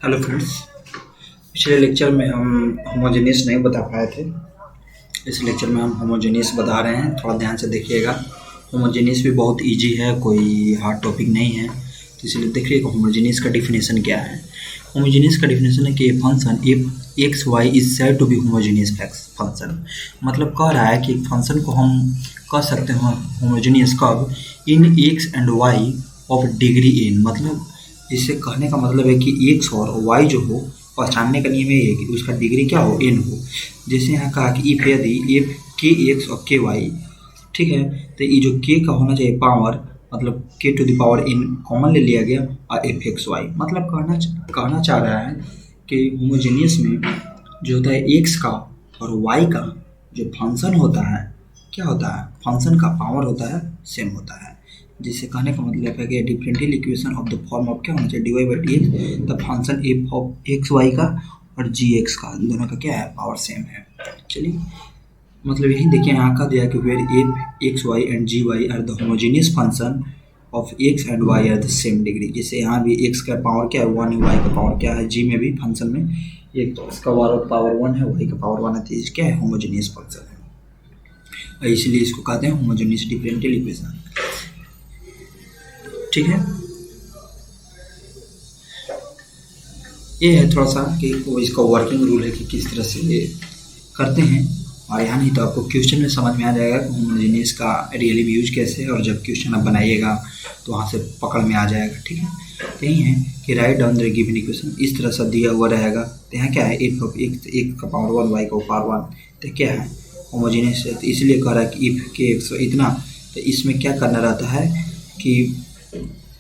Hello friends. पिछले lecture में हम होमोजेनियस नहीं बता पाए थे। इस लेक्चर में हम होमोजेनियस बता रहे हैं, थोड़ा ध्यान से देखिएगा। होमोजेनियस भी बहुत इजी है, कोई हार्ड टॉपिक नहीं है, तो इसलिए देखिएगा होमोजेनियस का डिफिनेशन क्या है। होमोजेनियस का डिफिनेशन है कि a function if X Y is said to be homogeneous function. मतलब कह रहा है कि एक फंक्शन को हम कह सकते हैं होमोजेनियस कब, in X and Y of degree N. मतलब इससे कहने का मतलब है कि एक्स और वाई जो हो, पहचानने का नियम ये है कि उसका डिग्री क्या हो, एन हो। जैसे यहाँ कहा कि इफ यदि एफ के एक्स और के वाई, ठीक है, तो ये जो के का होना चाहिए पावर, मतलब के to the power N common ले लिया गया, और एफ एक्स वाई। मतलब कहना चाह रहा है कि होमोजेनियस में जो होता है एक्स का और वाई का जो फंक्शन होता है, क्या होता है, फंक्शन का पावर होता है सेम होता है। जिससे कहने का मतलब है कि differential equation of the form of क्या होना चाहिए, D Y by D X, the function F of X Y का और जी एक्स का, दोनों का क्या है, पावर सेम है। चलिए, मतलब यही देखिए यहाँ का दिया कि where F X Y and G Y are the homogeneous function of X and Y are the same degree. जैसे यहाँ भी एक्स का पावर क्या है 1 है, वाई का पावर क्या है, जी में भी फंक्शन में एक तो इसका पावर 1 है, वाई का पावर 1 है, तो ये क्या है, होमोजेनियस फंक्शन है, इसलिए इसको कहते हैं होमोजेनियस डिफरेंशियल इक्वेशन। ठीक है, ये है थोड़ा सा कि वो इसका वर्किंग रूल है कि किस तरह से ये करते हैं। और यहाँ नहीं तो आपको क्वेश्चन में समझ में आ जाएगा कि होमोजेनियस का रियली भी यूज कैसे है, और जब क्वेश्चन आप बनाइएगा तो वहाँ से पकड़ में आ जाएगा। ठीक है, यही है कि write down the given equation, इस तरह से दिया हुआ रहेगा। तो यहाँ क्या है, एक का पावर 1, वाई का पावर 1, तो क्या है, होमोजेनियस है। तो इसलिए कह रहा है कि इफ के एक्स इतना, तो इसमें क्या करना रहता है कि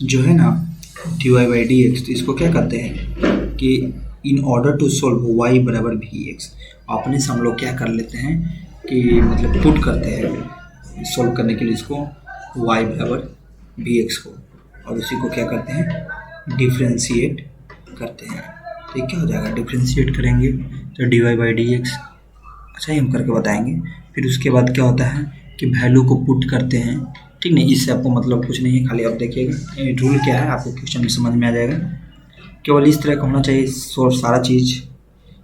जो है ना D Y by D X, तो इसको क्या करते हैं कि in order to solve Y बराबर वी एक्स, अपने से हम लोग क्या कर लेते हैं कि मतलब पुट करते हैं सोल्व करने के लिए इसको वाई बराबर वी एक्स को, और उसी को क्या करते हैं, डिफ्रेंशिएट करते हैं। तो ये क्या हो जाएगा, डिफ्रेंशिएट करेंगे तो D Y by D X, अच्छा ही हम करके बताएंगे। फिर उसके बाद क्या होता है कि वैल्यू को पुट करते हैं। ठीक नहीं, इससे आपको मतलब कुछ नहीं है, खाली आप देखिएगा रूल क्या है, आपको क्वेश्चन में समझ में आ जाएगा। केवल इस तरह का होना चाहिए सारा चीज़।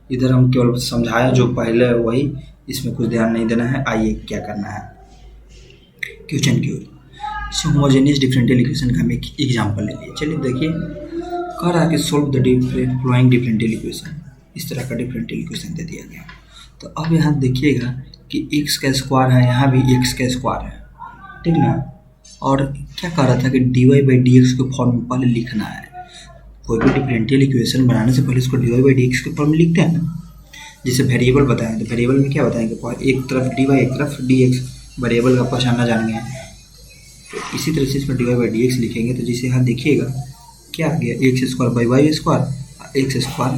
इधर हम केवल समझाएं जो पहले वही, इसमें कुछ ध्यान नहीं देना है। आइए क्या करना है क्वेश्चन की ओर। होमोजेनियस डिफरेंशियल इक्वेशन का हम एक एग्जाम्पल ले लिए। चलिए देखिए, कह रहा है कि solve the flowing differential equation, इस तरह का डिफरेंशियल इक्वेशन दे दिया गया। तो अब यहाँ देखिएगा कि एक्स का स्क्वायर है, यहाँ भी एक्स का स्क्वायर है, ठीक ना। और क्या कह रहा था कि D Y by D X के फॉर्म में पहले लिखना है। कोई भी डिफरेंशियल इक्वेशन बनाने से पहले इसको D Y by D X के फॉर्म में लिखते हैं ना। जैसे वेरिएबल बताएं तो वेरिएबल में क्या बताएंगे, एक तरफ डी वाई एक तरफ डी एक्स, वेरिएबल का पहचानना जान गए। तो इसी तरह से इसमें D Y by D X लिखेंगे। तो जैसे यहाँ देखिएगा क्या आ गया, X square by Y square, X square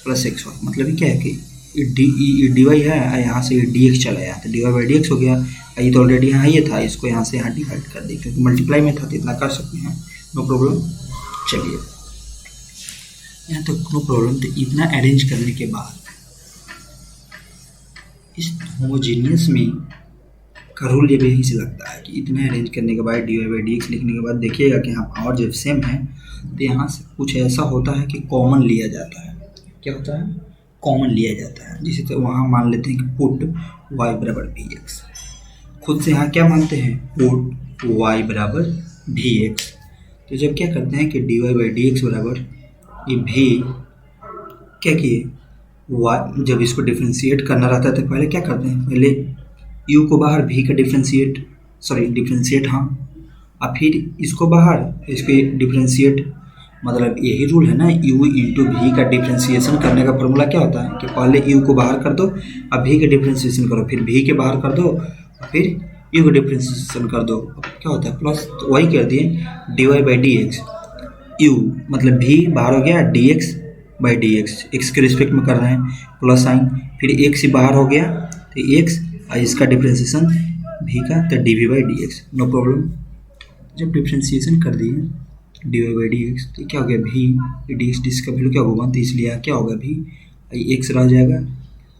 plus X Y. मतलब ये क्या है कि डी वाई है, यहाँ से डी एक्स चला गया तो D Y by D X हो गया। ये तो ऑलरेडी यहाँ ये था, इसको यहाँ से यहाँ डिवाइड कर दी, क्योंकि मल्टीप्लाई में था तो इतना कर सकते हैं, नो प्रॉब्लम। चलिए यहाँ तो नो प्रॉब्लम। तो इतना अरेंज करने के बाद इस होमोजेनियस में का रूल ये भी यहीं से लगता है कि इतना अरेंज करने के बाद D Y by D X लिखने के बाद देखिएगा कि यहाँ पावर जब सेम है तो यहाँ से कुछ ऐसा होता है कि कॉमन लिया जाता है। क्या होता है, कॉमन लिया जाता है। जैसे तो वहाँ मान लेते हैं कि पुट वाई बराबर वी एक्स, खुद से यहाँ क्या मानते हैं, पुट वाई बराबर वी एक्स। तो जब क्या करते हैं कि D Y by D X बराबर ये भी क्या किए, वाई, जब इसको डिफ्रेंशिएट करना रहता है तो पहले क्या करते हैं, पहले यू को बाहर, भी का डिफ्रेंशिएट हाँ, और फिर इसको बाहर, इसके डिफ्रेंशिएट। मतलब यही रूल है ना, u इंटू भी का डिफ्रेंशिएशन करने का फॉर्मूला क्या होता है कि पहले u को बाहर कर दो, अब भी का डिफ्रेंशिएशन करो, फिर भी के बाहर कर दो, फिर u को डिफ्रेंशिएशन कर दो, क्या होता है प्लस। तो वही कर दिए D Y by D X, U मतलब भी बाहर हो गया, D X by D X, X के रिस्पेक्ट में कर रहे हैं, प्लस साइन, फिर एक्स ही बाहर हो गया तो एक्स, और इसका डिफ्रेंशिएशन भी का तो D V by D X, no problem. जब डिफ्रेंशिएशन कर दिए D Y by D X तो क्या हो गया, भी डी एक्स का वैल्यू क्या होगा 1, तो इसलिए क्या होगा, भी एक्स रह जाएगा,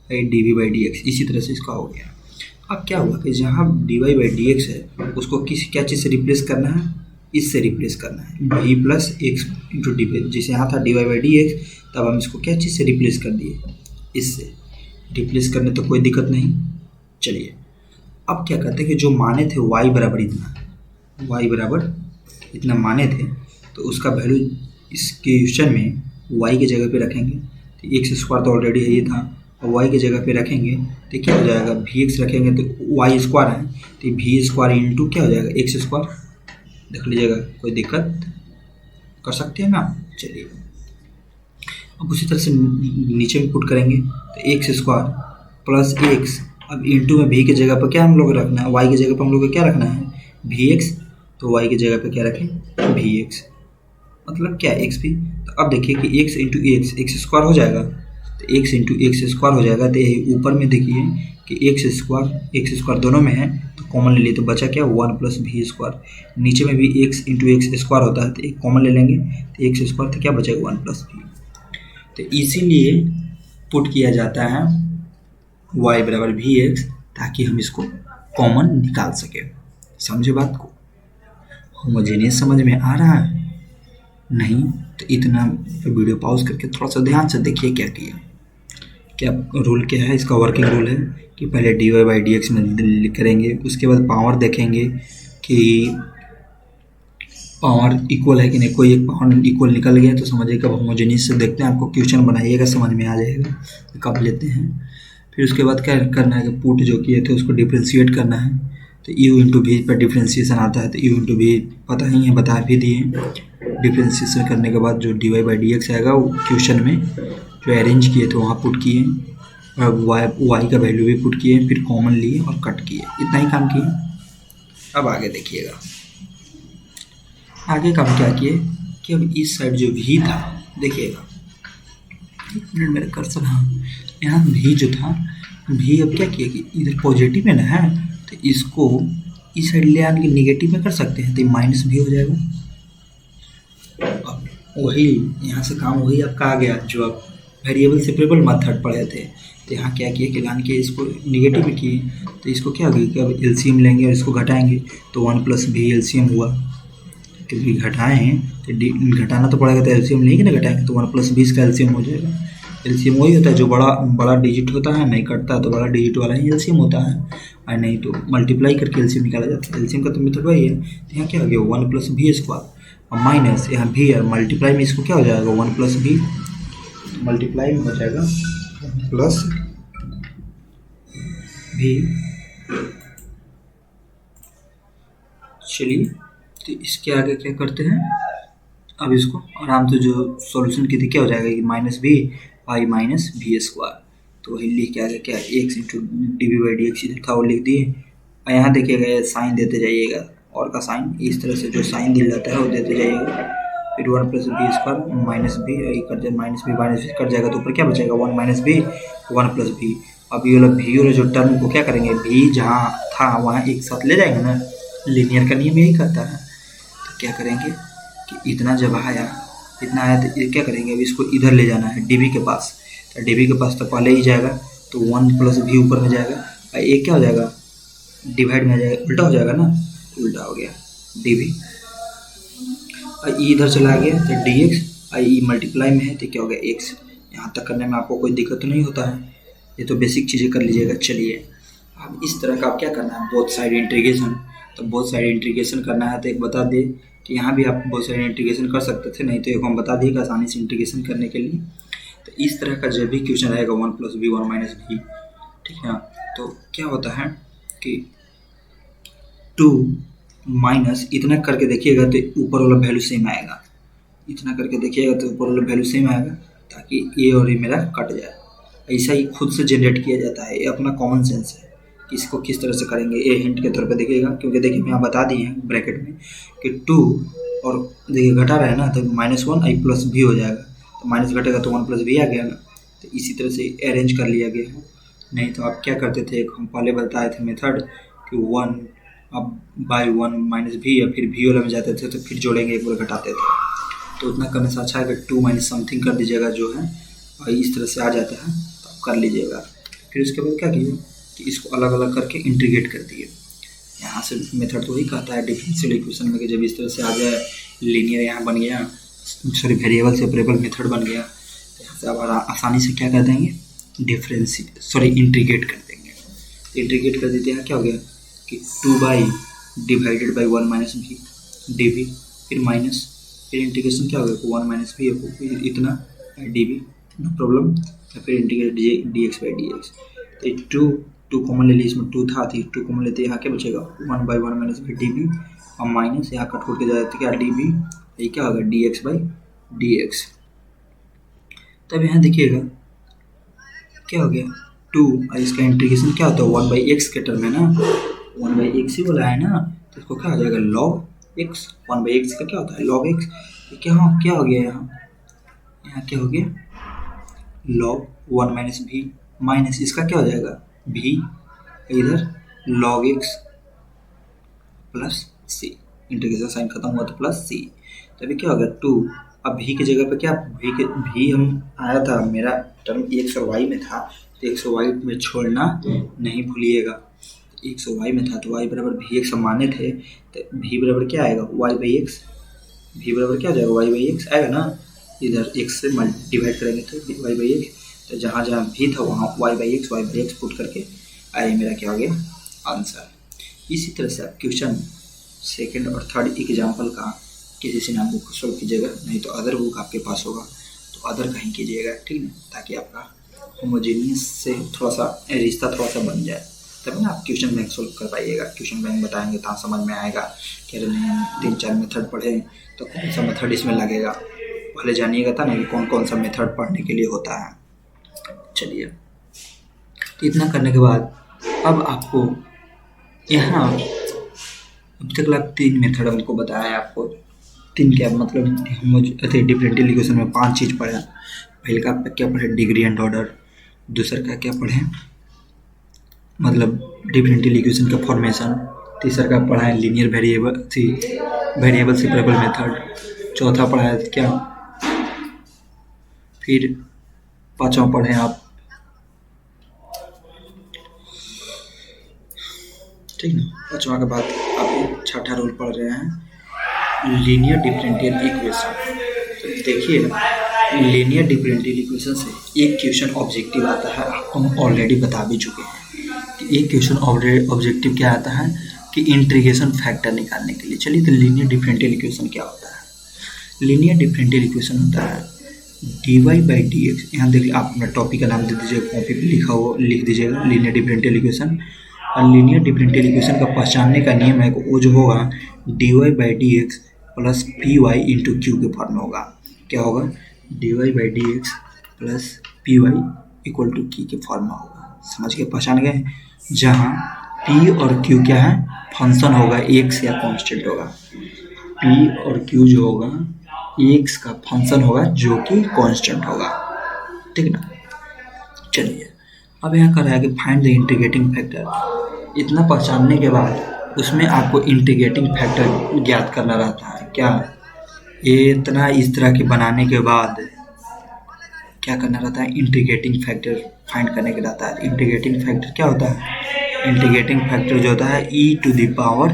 D V by D X. इसी तरह से इसका हो गया। अब क्या हुआ कि जहाँ D Y by D X है उसको क्या चीज़ से रिप्लेस करना है, इससे रिप्लेस करना है, V plus X into D. जैसे यहाँ था D Y by D X, तब हम इसको क्या चीज़ से रिप्लेस कर दिए, इससे रिप्लेस करने तो कोई दिक्कत नहीं। चलिए अब क्या करते हैं कि जो माने थे y बराबर इतना माने थे, तो उसका वैल्यू इस क्वेश्चन में y की जगह पे रखेंगे। तो एक्स स्क्वायर तो ऑलरेडी है ये था, और y की जगह पे रखेंगे तो क्या हो जाएगा, vx रखेंगे तो y स्क्वायर है, तो वी स्क्वायर इंटू क्या हो जाएगा, एक्स स्क्वायर। देख लीजिएगा, कोई दिक्कत कर सकते हैं ना। चलिए अब उसी तरह से नीचे में पुट करेंगे तो एक्स स्क्वायर प्लस एक्स, अब इंटू में भी की जगह पर क्या हम लोग रखना है, वाई की जगह पर हम लोग को क्या रखना है, भी एक्स। तो वाई की जगह पर क्या रखें, भी एक्स, मतलब क्या एक्स भी। तो अब देखिए कि एक्स इंटू एक्स स्क्वायर हो जाएगा, तो एक्स इंटू एक्स स्क्वायर हो जाएगा। तो ऊपर में देखिए कि एक्स स्क्वायर दोनों में है तो कॉमन ले लिए, तो बचा क्या, वन प्लस भी स्क्वायर। नीचे में भी एक्स इंटू एक्स स्क्वायर होता है, तो एक कॉमन ले लेंगे, तो एक्स स्क्वायर तो क्या बचेगा, वन प्लस भी। तो इसीलिए पुट किया जाता है y बराबर भी एक्स, ताकि हम इसको कॉमन निकाल सके। समझे बात को, होमोजेनियस समझ में आ रहा है? नहीं तो इतना वीडियो पॉज करके थोड़ा सा ध्यान से देखिए क्या किया, क्या रूल क्या है इसका। वर्किंग रूल है कि पहले dy बाई डी एक्स में करेंगे, उसके बाद पावर देखेंगे कि पावर इक्वल है कि नहीं। कोई एक पावर इक्वल निकल गया तो समझिए कब होमोजेनियस से देखते हैं, आपको क्वेश्चन बनाइएगा समझ में आ जाएगा कब लेते हैं। फिर उसके बाद क्या करना है कि पुट जो किए थे उसको डिफ्रेंशिएट करना है, तो u इंटू भी पर डिफ्रेंशिएशन आता है, तो u इंटू भी पता ही है, बता भी दिए। डिफ्रेंशिएशन करने के बाद जो dy बाई डी एक्स आएगा वो क्वेश्चन में जो अरेंज किए थे वहाँ पुट किए, और y का वैल्यू भी पुट किए, फिर कॉमन लिए और कट किए, इतना ही काम किए। अब आगे देखिएगा, आगे काम क्या किए कि अब इस साइड जो v था, देखिएगा एक मिनट मेरा कर्सर, हाँ यहाँ v जो था, v अब क्या किया कि इधर पॉजिटिव में ना है, तो इसको इस साइड ले आने के नेगेटिव में कर सकते हैं, तो माइनस भी हो जाएगा। अब वही यहाँ से काम वही आपका आ गया जो आप वेरिएबल सेपरेबल मेथड पढ़े थे। तो यहाँ क्या किए कि लान के इसको निगेटिव में किए, तो इसको क्या होगी कि अब एलसीएम लेंगे और इसको घटाएंगे, तो वन प्लस भी एलसीएम हुआ, क्योंकि घटाएँ हैं तो घटाना तो पड़ेगा, तो एलसीएम लेंगे ना घटाएंगे, तो वन प्लस 20 का एलसीएम हो जाएगा। एलसीएम वही होता है जो बड़ा डिजिट होता है, नहीं कटता तो बड़ा डिजिट वाला ही एलसीएम होता है, और नहीं तो मल्टीप्लाई करके एलसीएम निकाला जाता है। एलसीएम का तो मेथड वही है। तो यहाँ क्या हो गया, वन प्लस भी स्क्वायर और माइनस यहाँ भी है, मल्टीप्लाई में इसको क्या हो जाएगा, वन प्लस भी, मल्टीप्लाई में हो जाएगा प्लस भी। चलिए तो इसके आगे क्या करते हैं, अब इसको आराम से जो सॉल्यूशन की थी क्या हो जाएगा कि माइनस भी वाई माइनस भी स्क्वायर, तो वही लिख के आगे क्या, X into D B by D X इधर था वो लिख दिए। और यहाँ देखिएगा साइन देते जाइएगा, और का साइन इस तरह से जो साइन दिया जाता है वो देते जाइएगा। फिर one plus B square minus B cut जाए, माइनस बी कट जाएगा, तो ऊपर क्या बचेगा, one minus B one plus B. अब ये वाला भी वाला जो टर्म को क्या करेंगे, भी जहाँ था वहाँ एक साथ ले जाएंगे ना, लीनियर का नियम यही कहता है। तो क्या करेंगे कि इतना जब आया तो ये क्या करेंगे, अब इसको इधर ले जाना है डीबी के पास, तो डीबी के पास तो पहले ही जाएगा, तो वन प्लस भी ऊपर में जाएगा, और एक क्या हो जाएगा, डिवाइड में आ जाएगा, उल्टा हो जाएगा ना, उल्टा हो गया डीबी, और ई इधर चला गया तो डी एक्स, और ई मल्टीप्लाई में है तो क्या हो गया एक्स। यहाँ तक करने में आपको कोई दिक्कत तो नहीं होता है, ये तो बेसिक चीज़ें कर लीजिएगा। चलिए अब इस तरह का आप क्या करना है, बोथ साइड इंटीग्रेशन। तो बोथ साइड इंटीग्रेशन करना है तो एक बता दें कि यहाँ भी आप बहुत सारे इंटीग्रेशन कर सकते थे, नहीं तो एक हम बता दिए आसानी से इंटीग्रेशन करने के लिए। तो इस तरह का जब भी क्वेश्चन रहेगा one plus B one minus B, ठीक है, तो क्या होता है कि टू माइनस इतना करके देखिएगा तो ऊपर वाला वैल्यू सेम आएगा, इतना करके देखिएगा तो ऊपर वाला वैल्यू सेम आएगा, ताकि ये और ये मेरा कट जाए। ऐसा ही खुद से जनरेट किया जाता है, ये अपना कॉमन सेंस है कि इसको किस तरह से करेंगे। ये हिंट के तौर पे देखिएगा, क्योंकि देखिए मैं यहाँ बता दिए हैं ब्रैकेट में कि टू और देखिए घटा रहा है ना, तो माइनस वन आई प्लस भी हो जाएगा, तो माइनस घटेगा तो वन प्लस भी आ गया ना। तो इसी तरह से अरेंज कर लिया गया है। नहीं तो आप क्या करते थे, एक हम पहले बताए थे मेथड कि वन अब बाई वन माइनस भी, या फिर भी वाला में जाते थे तो फिर जोड़ेंगे एक बार घटाते थे। तो उतना करने से अच्छा है कि टू माइनस समथिंग कर दीजिएगा जो है, और इस तरह से आ जाता है तो आप कर लीजिएगा। फिर उसके बाद क्या कीजिए कि इसको अलग अलग करके इंटीग्रेट कर दिए। यहाँ से मेथड तो वही कहता है डिफरेंशियल इक्वेशन में कि जब इस तरह से आ जाए लीनियर यहाँ बन गया, सॉरी वेरिएबल सेपरेबल मेथड बन गया, तो यहाँ से अब आसानी से क्या कर देंगे, इंटीग्रेट कर देंगे। तो इंटीग्रेट कर देते हैं, क्या हो गया कि 2 डिवाइडेड बाई 1 माइनस भी डी वी, फिर माइनस, फिर इंटीग्रेशन क्या हो गया 1 माइनस भी फिर इतना डी वी, नो प्रॉब्लम, फिर integrate D X by D X. तो टू कॉमन ले ली, इसमें 2 था, तो 2 कॉमन लेते यहाँ क्या बचेगा 1/1 माइनस भी डी वी, और माइनस यहाँ कट के जाते क्या डी वी, ये क्या होगा D X by D X. तब यहाँ देखिएगा क्या हो गया 2, और इसका इंटीग्रेशन क्या होता है 1/x के टर्म है ना, 1/x ही बोला है ना, तो इसको क्या हो जाएगा log x, 1/x का क्या होता है log x। तो क्या हो गया यहाँ क्या हो गया log 1 माइनस भी, माइनस इसका क्या हो जाएगा भी, इधर log x प्लस सी, इंटीग्रेशन साइन खत्म हुआ तो प्लस सी। तो अभी क्या होगा 2, अब भी की जगह पे क्या भी हम आया था, मेरा टर्म एक्स और वाई में था, तो एक्स और वाई में छोड़ना नहीं भूलिएगा। एक्स और वाई में था तो वाई बराबर भी एक्स माने थे, तो भी बराबर क्या आएगा वाई बाई एक्स, भी बराबर क्या आ जाएगा वाई बाई एक्स आएगा ना, इधर एक्स से डिवाइड करेंगे तो वाई बाई एक्स, तो जहाँ जहाँ भी था वहाँ वाई बाई एक्स पुट करके आए, मेरा क्या हो गया आंसर। इसी तरह से आप क्वेश्चन सेकंड और थर्ड एग्जाम्पल का किसी से नाम बुक सोल्व कीजिएगा, नहीं तो अदर बुक आपके पास होगा तो अदर कहीं कीजिएगा, ठीक है, ताकि आपका होमोजेनियस से थोड़ा सा रिश्ता थोड़ा सा बन जाए, तब ना आप क्वेश्चन बैंक सोल्व कर पाइएगा। क्वेश्चन बैंक बताएंगे तो समझ में आएगा कि अरे नहीं हम 3-4 मेथड पढ़े तो कौन सा मेथड इसमें लगेगा, पहले जानिएगा था ना कि कौन कौन सा मेथड पढ़ने के लिए होता है। चलिए, तो इतना करने के बाद अब आपको यहाँ अब तक आप 3 मेथड हमको बताया, आपको 3 क्या मतलब डिफरेंशियल इक्वेशन में 5 चीज़ पढ़े। पहले का क्या पढ़े डिग्री एंड ऑर्डर, दूसरा का क्या पढ़े मतलब डिफरेंशियल इक्वेशन का फॉर्मेशन, तीसरा का पढ़ा है लीनियर वेरिएबल सेपरेबल मेथड, चौथा पढ़ा है क्या, फिर पाँचवा पढ़े आप, ठीक ना, पाँचवा के बाद आप छठा रूल पढ़ रहे हैं लीनियर डिफरेंशियल इक्वेशन। तो देखिए लीनियर डिफरेंशियल इक्वेशन से एक क्वेश्चन ऑब्जेक्टिव आता है, आपको हम ऑलरेडी बता भी चुके हैं कि एक क्वेश्चन ऑब्जेक्टिव क्या आता है कि इंटीग्रेशन फैक्टर निकालने के लिए। चलिए, तो लीनियर डिफरेंशियल इक्वेशन क्या होता है, लीनियर डिफरेंशियल इक्वेशन होता है dy बाई डी एक्स। यहाँ देखिए आप अपना टॉपिक का नाम दे दीजिएगा, कॉपी पे लिखा हो लिख दीजिएगा लीनियर डिफरेंशियल इक्वेशन। और लीनियर डिफरेंशियल इक्वेशन का पहचानने का नियम है वो जो होगा dy by D x plus P Y into Q के फॉर्म में होगा। क्या होगा dy by D x plus P Y equal to Q के फॉर्म में होगा। समझ के पहचान गए, जहाँ p और q क्या है फंक्शन होगा x या कांस्टेंट होगा, p और q जो होगा x का फंक्शन होगा जो कि कांस्टेंट होगा, ठीक ना। चलिए, अब यहाँ कर रहा है कि फाइंड द इंटीग्रेटिंग फैक्टर। इतना पहचानने के बाद उसमें आपको इंटीग्रेटिंग फैक्टर ज्ञात करना रहता है। क्या ये इतना इस तरह के बनाने के बाद क्या करना रहता है, इंटीग्रेटिंग फैक्टर फाइंड करने के रहता है। इंटीग्रेटिंग फैक्टर क्या होता है, इंटीग्रेटिंग फैक्टर जो होता है e to the power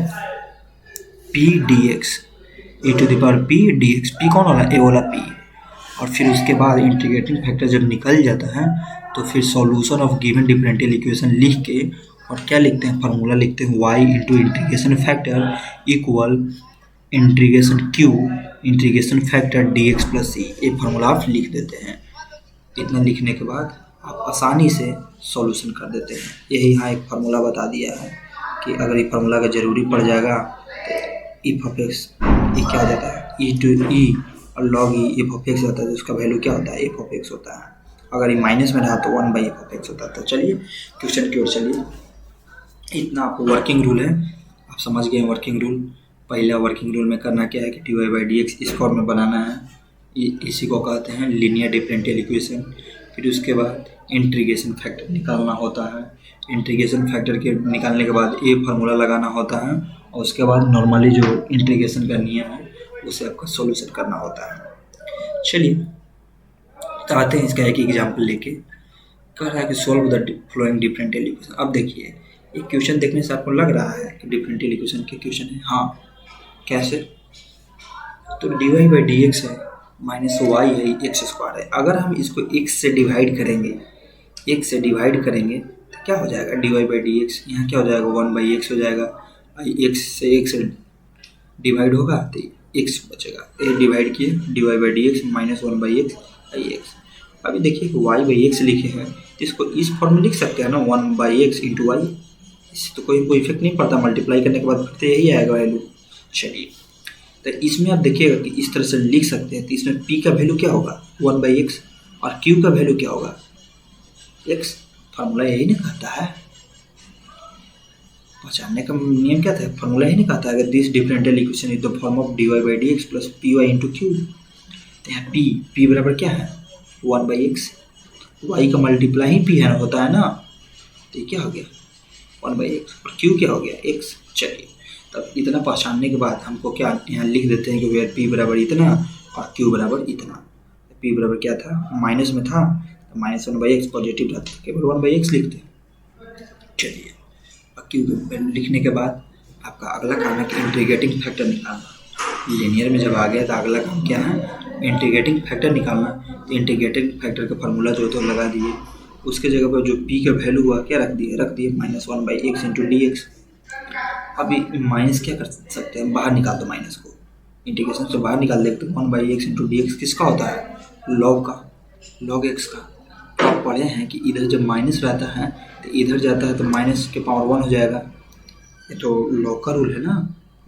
p dx, e to the power p dx, p कौन वाला, a वाला p। और फिर उसके बाद इंटीग्रेटिंग फैक्टर जब निकल जाता है तो फिर solution of given differential equation लिख के और क्या लिखते हैं, फार्मूला लिखते हैं y into integration factor equal integration q integration factor dx plus c। ये फार्मूला आप लिख देते हैं। इतना लिखने के बाद आप आसानी से सॉल्यूशन कर देते हैं। यही यहाँ एक फार्मूला बता दिया है कि अगर ये फार्मूला का ज़रूरी पड़ जाएगा तो इफ ऑफ एक्स ये क्या हो जाता है e टू e और log E F of x होता है, तो उसका वैल्यू क्या होता है एफ ऑफ एक्स होता है। अगर ये माइनस में रहा तो 1 बाई एफ ऑफ एक्स होता है। तो चलिए क्वेश्चन की ओर चलिए। इतना आपको वर्किंग रूल है, आप समझ गए वर्किंग रूल। पहला वर्किंग रूल में करना क्या है कि D Y by D X इस फॉर्म में बनाना है, इसी को कहते हैं लीनियर डिफरेंशियल इक्वेशन। फिर उसके बाद इंटीग्रेशन फैक्टर निकालना होता है। इंटीग्रेशन फैक्टर के निकालने के बाद ए फार्मूला लगाना होता है और उसके बाद नॉर्मली जो इंटीग्रेशन का नियम है उसे आपका सॉल्यूशन करना होता है। चलिए तो आते हैं इसका एक एग्जाम्पल लेके। कह रहा है कि solve the flowing differential equation. अब देखिए एक क्वेश्चन देखने से आपको लग रहा है कि डिफरेंशियल इक्वेशन के क्वेश्चन है। हाँ, कैसे, तो D Y by D X है माइनस वाई है एक्स स्क्वायर है। अगर हम इसको एक्स से डिवाइड करेंगे, एक्स से डिवाइड करेंगे तो क्या हो जाएगा, D Y by D X. यहाँ क्या हो जाएगा, वन बाई एक्स हो जाएगा। एक्स से एक्स डिवाइड होगा तो एक्स बचेगा, ये डिवाइड किए D Y by D X minus one by X by X. अभी देखिए वाई बाई एक्स लिखे हैं तो इसको इस फॉर्म में लिख सकते हैं ना, one by X into Y. इससे तो कोई इफेक्ट नहीं पड़ता, मल्टीप्लाई करने के बाद फिर तो यही आएगा वैल्यू। चलिए तो इसमें आप देखिएगा कि इस तरह से लिख सकते हैं। तो इसमें p का वैल्यू क्या होगा, वन बाई एक्स, और q का वैल्यू क्या होगा, x। फार्मूला यही नहीं कहता है, पहचानने का नियम क्या था, फार्मूला यही नहीं कहता है, अगर this differential equation is the form of d Y by D x plus P Y into q. तो यहाँ p बराबर क्या है, वन बाई एक्स, वाई का मल्टीप्लाई ही p है होता है ना, तो ये क्या हो गया वन बाई एक्स, और q क्या हो गया x। चलिए तब इतना पहचानने के बाद हमको क्या यहाँ लिख देते हैं कि वेयर p बराबर इतना और q बराबर इतना। p बराबर क्या था, माइनस में था तो minus one by x, positive रहता केवल वन बाई एक्स लिखते हैं। चलिए और q लिखने के बाद आपका अगला काम है कि इंटीग्रेटिंग फैक्टर निकालना। लीनियर में जब आ गया तो अगला काम क्या है, इंटीग्रेटिंग फैक्टर निकालना। तो इंटीग्रेटिंग फैक्टर का फार्मूला जो तो लगा दिए, उसके जगह पर जो p का वैल्यू हुआ क्या रख दिए minus one by X into D x. अभी माइनस क्या कर सकते हैं, बाहर निकाल दो माइनस को, इंटीग्रेशन से बाहर निकाल देखते हैं। One by X into D x किसका होता है, लॉग का, लॉग एक्स का। तो आप पढ़े हैं कि इधर जब माइनस रहता है तो इधर जाता है तो माइनस के पावर वन हो जाएगा। ये तो लॉग का रूल है ना,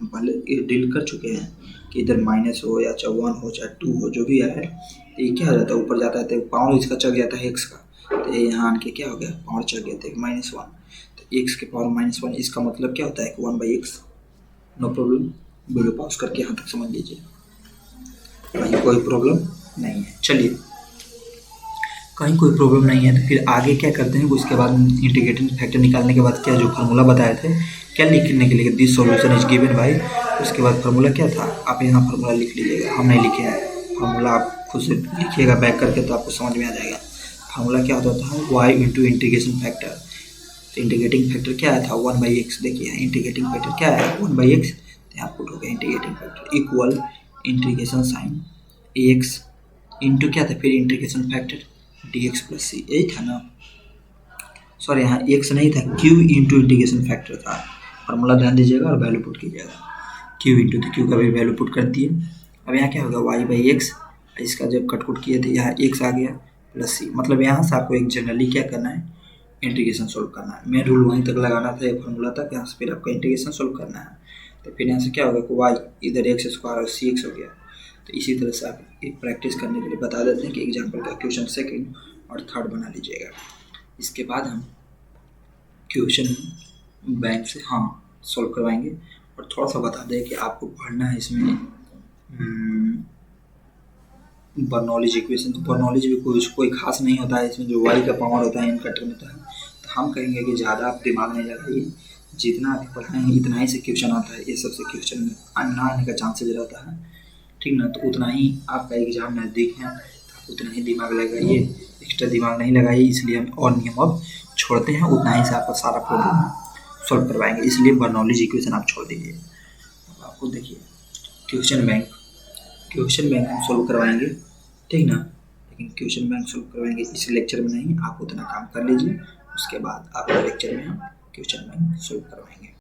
हम पहले ये डील कर चुके हैं कि इधर माइनस हो या चाहे वन हो चाहे टू हो जो भी है, तो ये क्या हो जाता है, ऊपर जाता है तो पावर इसका चढ़ जाता है एक्स का, तो यहाँ आन के क्या हो गया, पावर चढ़ गया था माइनस वन। तो एक्स के पावर माइनस वन, इसका मतलब क्या होता है कि one by X. No problem, video pause करके यहाँ तक समझ लीजिए, कहीं कोई प्रॉब्लम नहीं है। चलिए कहीं कोई प्रॉब्लम नहीं है तो फिर आगे क्या करते हैं, उसके बाद इंटीग्रेटिंग फैक्टर निकालने के बाद क्या जो फार्मूला बताए थे क्या लिखने के लिए, this solution is given by, उसके बाद फार्मूला क्या था, आप यहाँ फार्मूला लिख लीजिएगा, हम नहीं लिखे हैं फार्मूला, आप खुद से लिखिएगा बैक करके तो आपको समझ में आ जाएगा। फार्मूला क्या होता था, वाई इंटू इंटीग्रेशन फैक्टर। तो इंटीग्रेटिंग फैक्टर क्या आया था, वन बाई एक्स। देखिए इंटीग्रेटिंग फैक्टर क्या है, वन बाई एक्स, तो यहाँ पुट हो गया integrating factor equal integration sine X into क्या था, फिर integration factor D x plus C, यही था ना, सॉरी यहाँ एक्स नहीं था, क्यू इंटू इंटीग्रेशन फैक्टर था। फार्मूला ध्यान दीजिएगा और वैल्यू पुट कीजिएगा, क्यू इंटू, तो क्यू का भी वैल्यू पुट कर दिए। अब यहाँ क्या होगा, वाई बाई एक्स, इसका जब कटकुट किए थे यहाँ एक्स आ गया प्लस सी, मतलब यहाँ से आपको एक जनरली क्या करना है, इंटीग्रेशन सोल्व करना है। मेन रूल वहीं तक लगाना था, ये फार्मूला तक, यहाँ से फिर आपका इंटीग्रेशन सोल्व करना है। तो फिर यहाँ से क्या होगा कि वाई इधर एक्स स्क्वायर और सी एक्स हो गया। तो इसी तरह से आप एक प्रैक्टिस करने के लिए बता देते हैं कि एग्जाम्पल का क्वेश्चन सेकंड और थर्ड बना लीजिएगा। इसके बाद हम क्वेश्चन बैंक से हाँ सॉल्व करवाएंगे, और थोड़ा सा बता दें कि आपको पढ़ना है इसमें बर्नौलीज इक्वेशन। तो बर्नौलीज भी कोई खास नहीं होता है, इसमें जो वाई का पावर होता है इनका टर्म होता है। तो हम कहेंगे कि ज़्यादा आप दिमाग नहीं लगाइए, जितना आप पढ़ाएंगे इतना ही से क्वेश्चन आता है, ये सबसे क्वेश्चन ना आने का चांसेज रहता है, ठीक ना। तो उतना ही आपका एग्जाम नज़दीक है, तो उतना ही दिमाग लगाइए, एक्स्ट्रा दिमाग नहीं लगाइए। इसलिए हम और नियम अब छोड़ते हैं, उतना ही से आपका सारा प्रॉब्लम सॉल्व करवाएंगे, इसलिए बर्नौलीज इक्वेशन आप छोड़ दीजिए। अब आपको देखिए क्वेश्चन बैंक हम सॉल्व करवाएंगे, ठीक ना, लेकिन क्वेश्चन बैंक सॉल्व करवाएंगे इस लेक्चर में नहीं, आप उतना काम कर लीजिए, उसके बाद आपके लेक्चर में हम क्वेश्चन बैंक सॉल्व करवाएंगे।